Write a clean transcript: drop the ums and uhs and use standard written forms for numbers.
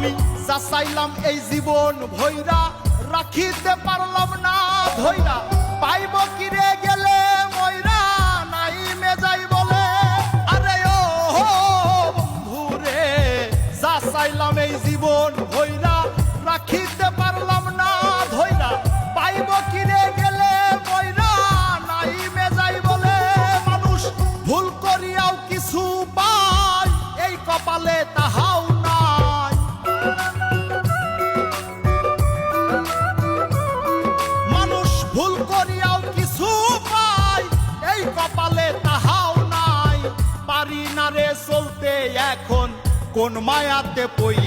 আমি যা চাইলাম এই জীবন ভৈরা রাখিতে পারলাম না ধৈরা পাইব কিরে গেলে ময়রা নাই মেজাই বলে আরে ও বন্ধুরে যা চাইলাম এই জীবন ভৈরা রাখিতে পারলাম না ধৈরা পাইব কিরে গেলে ময়রা নাই মেজাই বলে মানুষ ভুল করিয়াও কিছু পায় এই কপালে তাহাও নাই মানুষ ভুল করিয়াও কিছু পায় এই কপালে তাহাও নাই পারি না রে চলতে এখন কোন মায়াতে পই